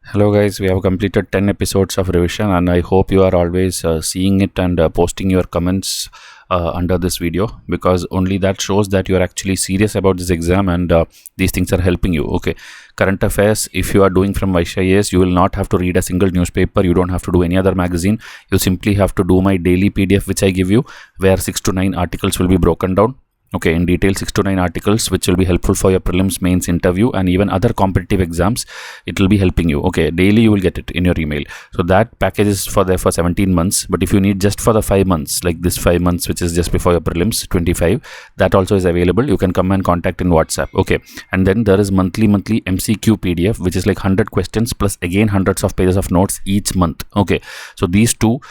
Hello guys, we have completed 10 episodes of revision and I hope you are always seeing it and posting your comments under this video, because only that shows that you are actually serious about this exam and these things are helping you. Okay, current affairs, if you are doing from VYSH IAS, you will not have to read a single newspaper, you don't have to do any other magazine, you simply have to do my daily PDF which I give you, where 6 to 9 articles will be broken down. Okay, in detail 6 to 9 articles which will be helpful for your prelims, mains, interview and even other competitive exams. It will be helping you. Okay, daily you will get it in your email. So that package is for 17 months, but if you need just for the 5 months, like this 5 months which is just before your prelims 25, that also is available. You can come and contact in WhatsApp. Okay, and then there is monthly MCQ PDF which is like 100 questions plus again hundreds of pages of notes each month. Okay, so these two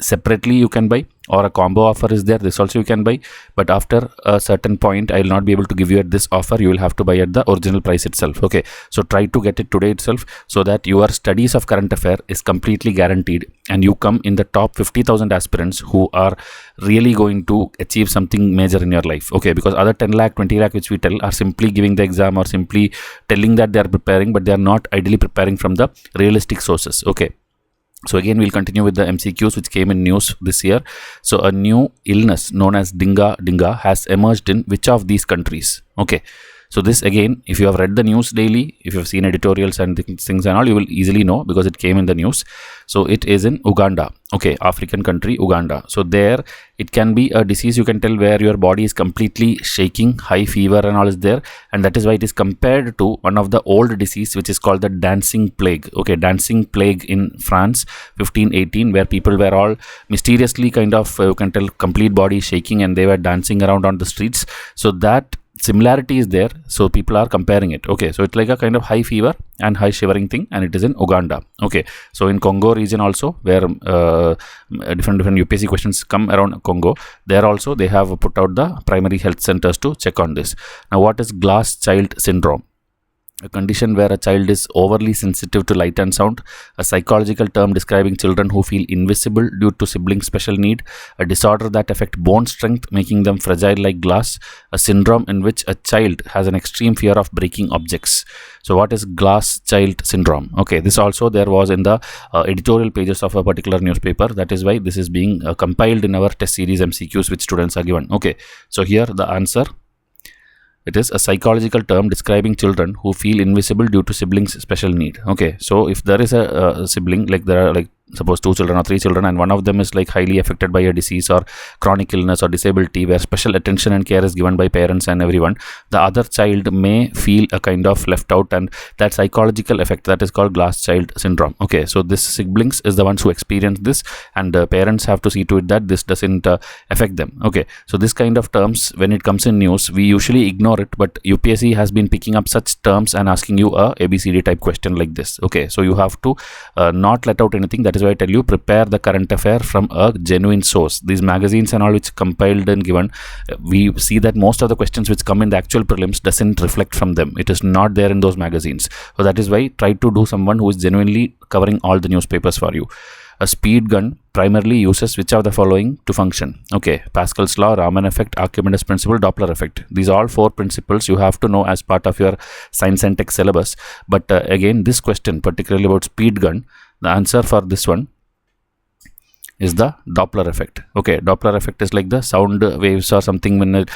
separately you can buy, or a combo offer is there, this also you can buy, but after a certain point I will not be able to give you at this offer, you will have to buy at the original price itself. Okay, so try to get it today itself so that your studies of current affair is completely guaranteed and you come in the top 50,000 aspirants who are really going to achieve something major in your life. Okay, because other 10 lakh 20 lakh which we tell are simply giving the exam or simply telling that they are preparing, but they are not ideally preparing from the realistic sources. Okay, so again we'll continue with the MCQs which came in news this year. So a new illness known as dengue has emerged in which of these countries? Okay, so this again, if you have read the news daily, if you have seen editorials and things and all, you will easily know because it came in the news. So it is in Uganda. Okay, African country Uganda. So there it can be a disease, you can tell, where your body is completely shaking, high fever and all is there, and that is why it is compared to one of the old disease which is called the dancing plague. Okay, dancing plague in France 1518, where people were all mysteriously kind of you can tell complete body shaking and they were dancing around on the streets. So that similarity is there, so people are comparing it. Okay, so it's like a kind of high fever and high shivering thing, and it is in Uganda. Okay, so in Congo region also, where different UPSC questions come around Congo, there also they have put out the primary health centers to check on this. Now, what is glass child syndrome? A condition where a child is overly sensitive to light and sound, a psychological term describing children who feel invisible due to sibling special need, a disorder that affects bone strength, making them fragile like glass, a syndrome in which a child has an extreme fear of breaking objects. So what is glass child syndrome? Okay, this also there was in the editorial pages of a particular newspaper. That is why this is being compiled in our test series MCQs which students are given. Okay, so here the answer, it is a psychological term describing children who feel invisible due to siblings' special need. Okay, so if there is a sibling, like there are like suppose 2 children or 3 children, and one of them is like highly affected by a disease or chronic illness or disability where special attention and care is given by parents and everyone, the other child may feel a kind of left out, and that psychological effect, that is called glass child syndrome. Okay, so this siblings is the ones who experience this, and parents have to see to it that this doesn't affect them. Okay, so this kind of terms, when it comes in news, we usually ignore it, but UPSC has been picking up such terms and asking you a ABCD type question like this. Okay, so you have to not let out anything. That is why I tell you, prepare the current affair from a genuine source. These magazines and all which compiled and given, we see that most of the questions which come in the actual prelims doesn't reflect from them. It is not there in those magazines. So that is why try to do someone who is genuinely covering all the newspapers for you. A speed gun primarily uses which of the following to function? Okay, Pascal's law, Raman effect, Archimedes principle, Doppler effect. These all 4 principles you have to know as part of your science and tech syllabus. But again, this question particularly about speed gun, the answer for this one is the Doppler effect. Okay, Doppler effect is like the sound waves or something. When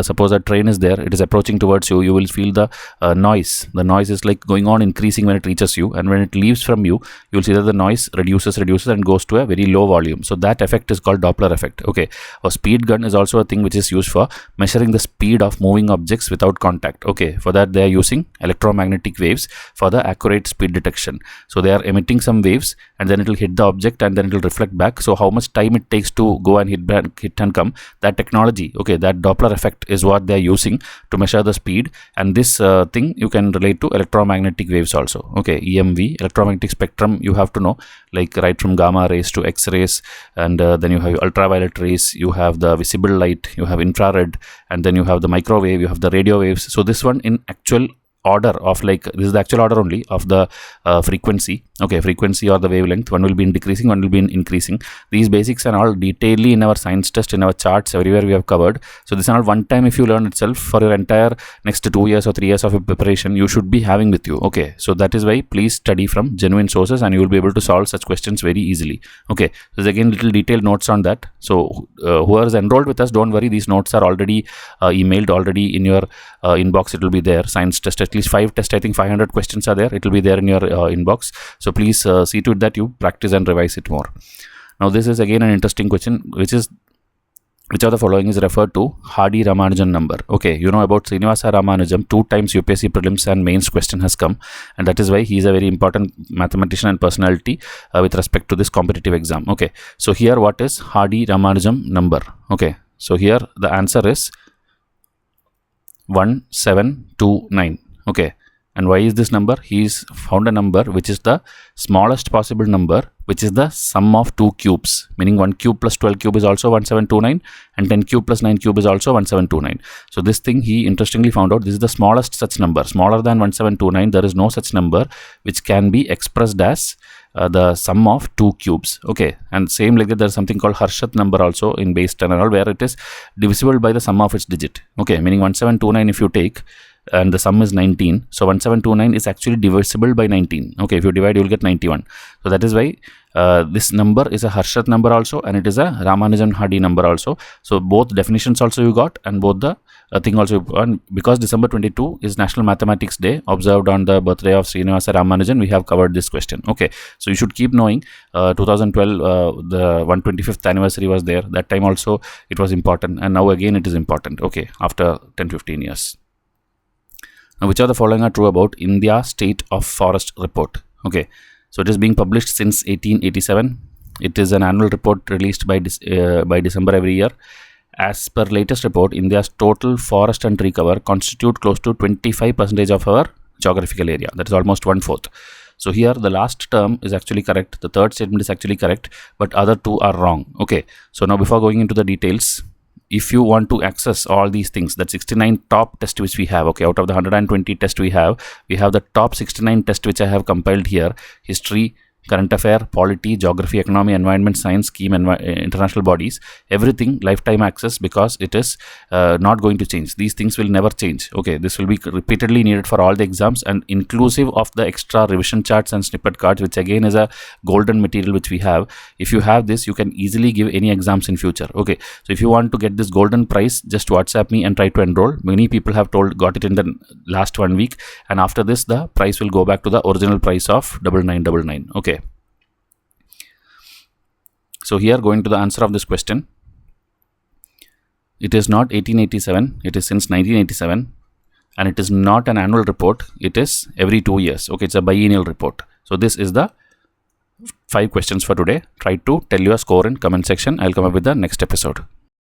suppose a train is there, it is approaching towards you, you will feel the noise. The noise is like going on increasing when it reaches you, and when it leaves from you, you will see that the noise reduces and goes to a very low volume. So that effect is called Doppler effect. Okay, a speed gun is also a thing which is used for measuring the speed of moving objects without contact. Okay, for that they are using electromagnetic waves for the accurate speed detection. So they are emitting some waves and then it will hit the object and then it will reflect back. So how much time it takes to go and hit and come, that technology, okay, that Doppler effect is what they are using to measure the speed. And this thing you can relate to electromagnetic waves also. Okay, EMV, electromagnetic spectrum, you have to know, like right from gamma rays to X-rays, and then you have ultraviolet rays, you have the visible light, you have infrared, and then you have the microwave, you have the radio waves. So this one in actual order of, like, this is the actual order only of the frequency. Okay, frequency or the wavelength. One will be in decreasing, one will be in increasing. These basics are all detailedly in our science test, in our charts, everywhere we have covered. So this is not one time. If you learn itself for your entire next 2 years or 3 years of preparation, you should be having with you. Okay, so that is why please study from genuine sources, and you will be able to solve such questions very easily. Okay, so there's again little detailed notes on that. So whoever is enrolled with us, don't worry, these notes are already emailed already in your inbox. It will be there. Science test, at least 5 tests, I think 500 questions are there. It will be there in your inbox. So please see to it that you practice and revise it more. Now this is again an interesting question, which of the following is referred to Hardy-Ramanujan number? Okay, you know about Srinivasa Ramanujan. 2 times UPSC Prelims and Mains question has come, and that is why he is a very important mathematician and personality with respect to this competitive exam. Okay, so here what is Hardy-Ramanujan number? Okay, so here the answer is 1729. Okay, and why is this number? He's found a number which is the smallest possible number, which is the sum of 2 cubes, meaning 1 cube plus 12 cube is also 1729, and 10 cube plus 9 cube is also 1729. So this thing he interestingly found out. This is the smallest such number. Smaller than 1729, there is no such number which can be expressed as the sum of 2 cubes. Okay, and same like that, there is something called Harshad number also in base 10 and all, where it is divisible by the sum of its digit. Okay, meaning 1729 if you take, and the sum is 19, so 1729 is actually divisible by 19. Okay, if you divide, you will get 91. So that is why this number is a Harshad number also, and it is a Ramanujan Hardy number also. So both definitions also you got, and both the thing also. And because December 22 is National Mathematics Day, observed on the birthday of Srinivasa Ramanujan, we have covered this question. Okay, so you should keep knowing. 2012 the 125th anniversary was there. That time also it was important, and now again it is important. Okay, after 10-15 years. Now, which of the following are true about India State of Forest Report? Okay, so it is being published since 1887. It is an annual report released by December every year. As per latest report, India's total forest and tree cover constitute close to 25% of our geographical area. That is almost 1/4. So here the last term is actually correct. The third statement is actually correct, but other 2 are wrong. Okay, so now before going into the details, if you want to access all these things, that 69 top test which we have, okay, out of the 120 test we have the top 69 test which I have compiled here: history, current affair, polity, geography, economy, environment, science, scheme, and international bodies, everything lifetime access, because it is not going to change. These things will never change. Okay, this will be repeatedly needed for all the exams, and inclusive of the extra revision charts and snippet cards, which again is a golden material which we have. If you have this, you can easily give any exams in future. Okay, so if you want to get this golden prize, just WhatsApp me and try to enroll. Many people have got it in the last 1 week, and after this the price will go back to the original price of 9999. Okay, so here, going to the answer of this question, it is not 1887, it is since 1987, and it is not an annual report, it is every 2 years. Okay, it's a biennial report. So this is the 5 questions for today. Try to tell your score in comment section. I'll come up with the next episode.